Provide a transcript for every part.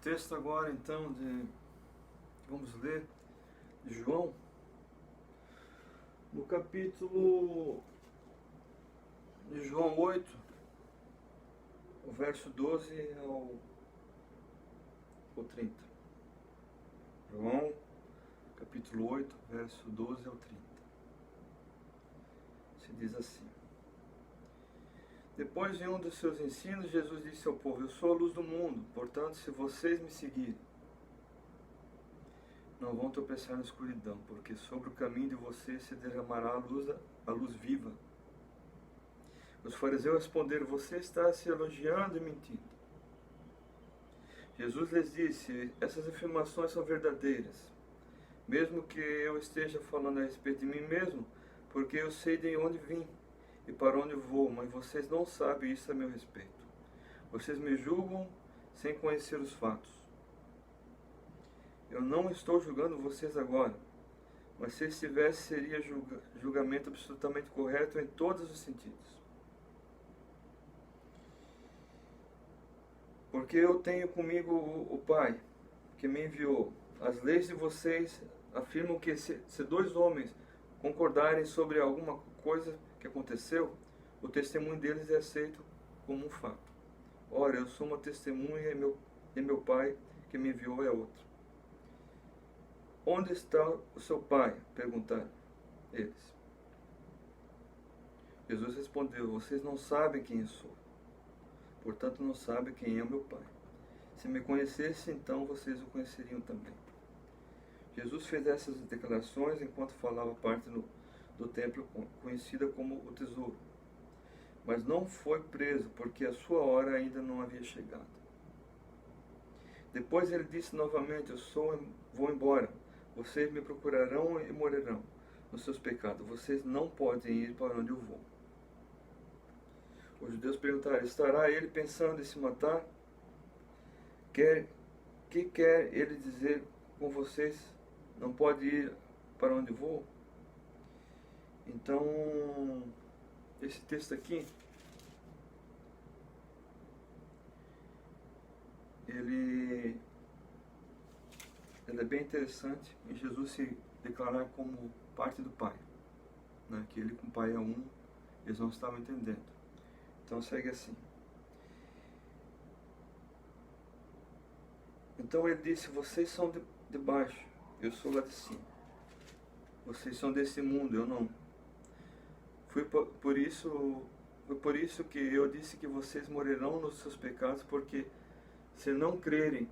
texto agora então vamos ler de João, no capítulo de João 8, o verso 12 ao 30. João, capítulo 8, verso 12 ao 30. Se diz assim: Depois de um dos seus ensinos, Jesus disse ao povo: Eu sou a luz do mundo, portanto, se vocês me seguirem, não vão tropeçar na escuridão, porque sobre o caminho de vocês se derramará a luz viva. Os fariseus responderam: Você está se elogiando e mentindo. Jesus lhes disse: Essas afirmações são verdadeiras, mesmo que eu esteja falando a respeito de mim mesmo, porque eu sei de onde vim e para onde vou, mas vocês não sabem isso a meu respeito. Vocês me julgam sem conhecer os fatos. Eu não estou julgando vocês agora, mas se estivesse, seria julgamento absolutamente correto em todos os sentidos. Porque eu tenho comigo o Pai, que me enviou. As leis de vocês afirmam que se dois homens concordarem sobre alguma coisa que aconteceu, o testemunho deles é aceito como um fato. Ora, eu sou uma testemunha e meu Pai que me enviou é outro. Onde está o seu Pai? Perguntaram eles. Jesus respondeu: Vocês não sabem quem eu sou, portanto não sabem quem é o meu Pai. Se me conhecessem, então vocês o conheceriam também. Jesus fez essas declarações enquanto falava parte do templo conhecida como o tesouro, mas não foi preso porque a sua hora ainda não havia chegado. Depois ele disse novamente: vou embora, vocês me procurarão e morrerão nos seus pecados, vocês não podem ir para onde eu vou. Os judeus perguntaram: Estará ele pensando em se matar? Que quer ele dizer com vocês? Não pode ir para onde vou? Então, esse texto aqui, ele é bem interessante em Jesus se declarar como parte do Pai, né? Que ele com o Pai é um, eles não estavam entendendo. Então segue assim. Então ele disse: Vocês são de baixo, eu sou lá de cima. Vocês são desse mundo, eu não. Foi por isso que eu disse que vocês morrerão nos seus pecados, porque se não crerem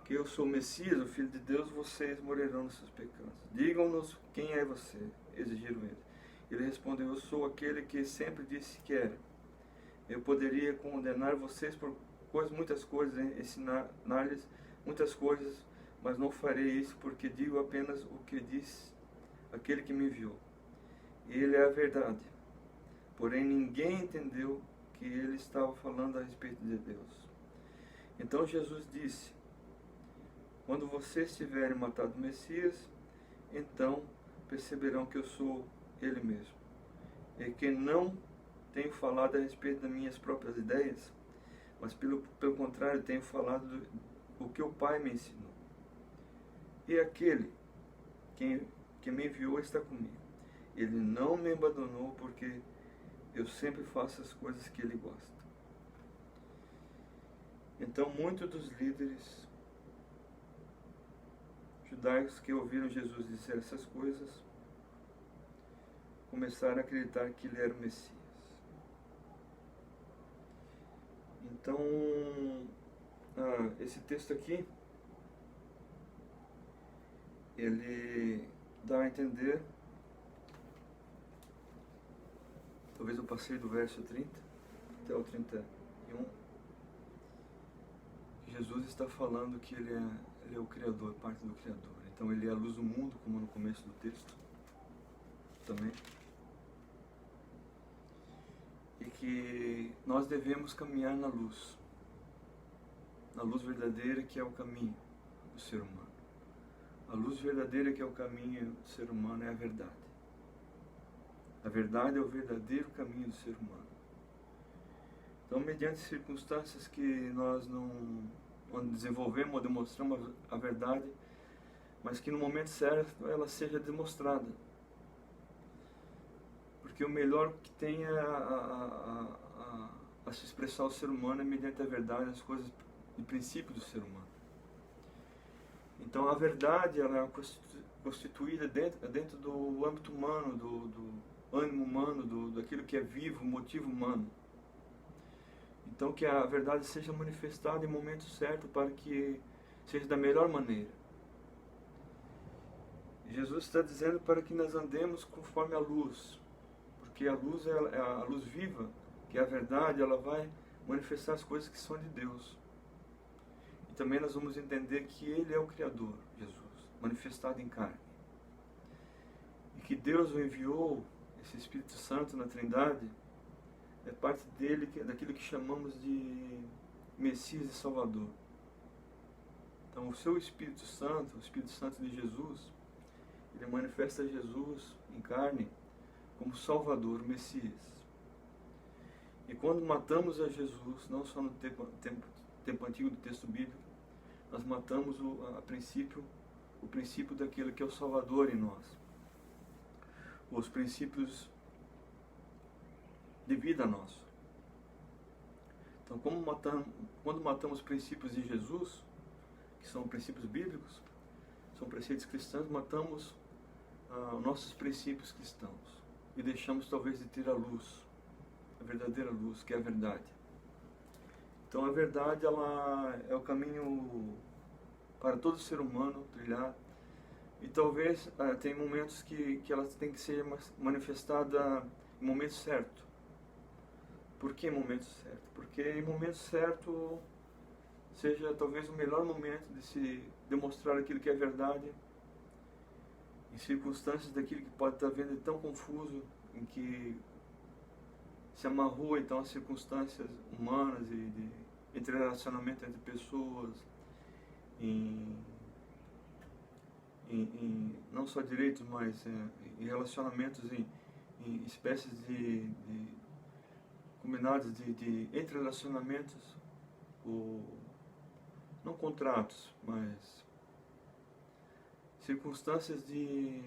que eu sou o Messias, o Filho de Deus, vocês morrerão nos seus pecados. Digam-nos quem é você, exigiram ele. Ele respondeu: Eu sou aquele que sempre disse que era. Eu poderia condenar vocês por muitas coisas, ensinar-lhes muitas coisas, mas não farei isso, porque digo apenas o que diz aquele que me enviou. Ele é a verdade. Porém, ninguém entendeu que ele estava falando a respeito de Deus. Então Jesus disse: Quando vocês tiverem matado o Messias, então perceberão que eu sou ele mesmo, e que não tenho falado a respeito das minhas próprias ideias, mas pelo contrário, tenho falado o que o Pai me ensinou. E aquele que me enviou está comigo. Ele não me abandonou, porque eu sempre faço as coisas que ele gosta. Então, muitos dos líderes judaicos que ouviram Jesus dizer essas coisas começaram a acreditar que ele era o Messias. Então, esse texto aqui, ele dá a entender, talvez eu passei do verso 30 até o 31, que Jesus está falando que ele é o Criador, parte do Criador. Então ele é a luz do mundo, como no começo do texto também. E que nós devemos caminhar na luz verdadeira, que é o caminho do ser humano. A luz verdadeira, que é o caminho do ser humano, é a verdade. A verdade é o verdadeiro caminho do ser humano. Então, mediante circunstâncias que nós não onde desenvolvemos ou demonstramos a verdade, mas que no momento certo ela seja demonstrada. Porque o melhor que tem a se expressar o ser humano é mediante a verdade, as coisas e princípios do ser humano. Então a verdade ela é constituída dentro do âmbito humano, do ânimo humano, daquilo que é vivo, o motivo humano. Então que a verdade seja manifestada em momento certo para que seja da melhor maneira. Jesus está dizendo para que nós andemos conforme a luz, porque a luz é a luz viva, que é a verdade, ela vai manifestar as coisas que são de Deus. E também nós vamos entender que Ele é o Criador, Jesus, manifestado em carne. E que Deus o enviou, esse Espírito Santo na Trindade, é parte dele, daquilo que chamamos de Messias e Salvador. Então o seu Espírito Santo, o Espírito Santo de Jesus, ele manifesta Jesus em carne como Salvador, Messias. E quando matamos a Jesus, não só no tempo antigo do texto bíblico, nós matamos o princípio daquele que é o Salvador em nós. Os princípios de vida nossa. Então, quando matamos os princípios de Jesus, que são princípios bíblicos, são preceitos cristãos, matamos nossos princípios cristãos e deixamos talvez de ter a luz, a verdadeira luz, que é a verdade. Então a verdade ela é o caminho para todo ser humano trilhar, e talvez tem momentos que ela tem que ser manifestada em momento certo. Por que em momento certo? Porque em momento certo seja talvez o melhor momento de se demonstrar aquilo que é verdade, em circunstâncias daquilo que pode estar vendo tão confuso, em que se amarrou então as circunstâncias humanas e entre relacionamento entre pessoas, em não só direitos, mas em relacionamentos, em espécies de combinados entre relacionamentos, não contratos, mas circunstâncias de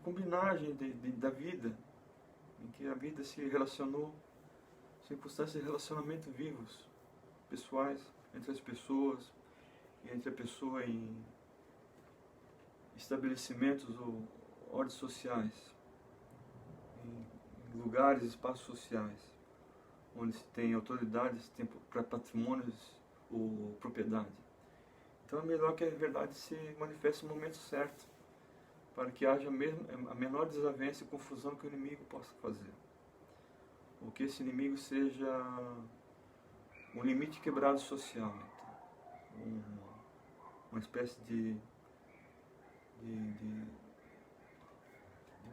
combinagem da vida, em que a vida se relacionou, circunstâncias de relacionamento vivos, pessoais, entre as pessoas, e entre a pessoa em estabelecimentos ou ordens sociais, em lugares, espaços sociais, onde se tem autoridades, tem para patrimônios ou propriedade. Então é melhor que a verdade se manifeste no momento certo, para que haja mesmo a menor desavença e confusão que o inimigo possa fazer. Ou que esse inimigo seja um limite quebrado social, então, uma espécie de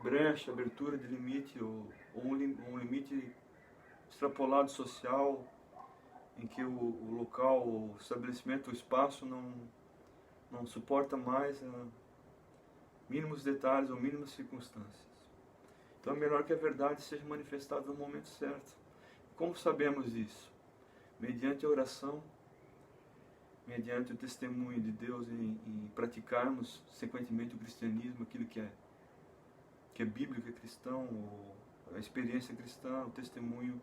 brecha, abertura de limite, ou um limite extrapolado social, em que o local, o estabelecimento, o espaço não suporta mais mínimos detalhes ou mínimas circunstâncias. Então é melhor que a verdade seja manifestada no momento certo. Como sabemos isso? Mediante a oração, mediante o testemunho de Deus em praticarmos sequentemente o cristianismo, aquilo que é bíblico, é cristão, ou a experiência cristã, o testemunho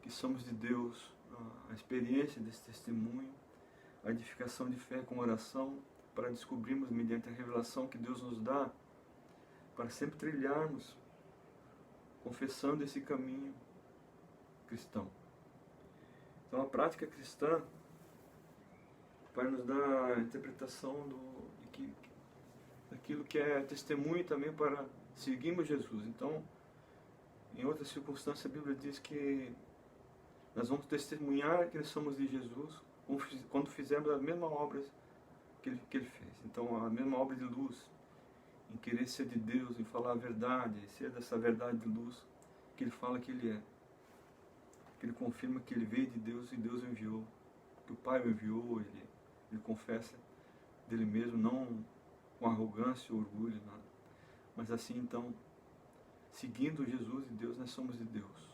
que somos de Deus, a experiência desse testemunho, a edificação de fé com oração, para descobrirmos mediante a revelação que Deus nos dá, para sempre trilharmos, confessando esse caminho cristão. Então a prática cristã vai nos dar a interpretação daquilo que é testemunho também para seguirmos Jesus. Então, em outras circunstâncias, a Bíblia diz que nós vamos testemunhar que nós somos de Jesus quando fizermos as mesmas obras que ele fez. Então, a mesma obra de luz, em querer ser de Deus, em falar a verdade, ser dessa verdade de luz que ele fala que ele é. Que ele confirma que ele veio de Deus e Deus o enviou. Que o Pai o enviou, ele confessa dele mesmo, não com arrogância ou orgulho, nada. Mas assim, então, seguindo Jesus e Deus, nós somos de Deus.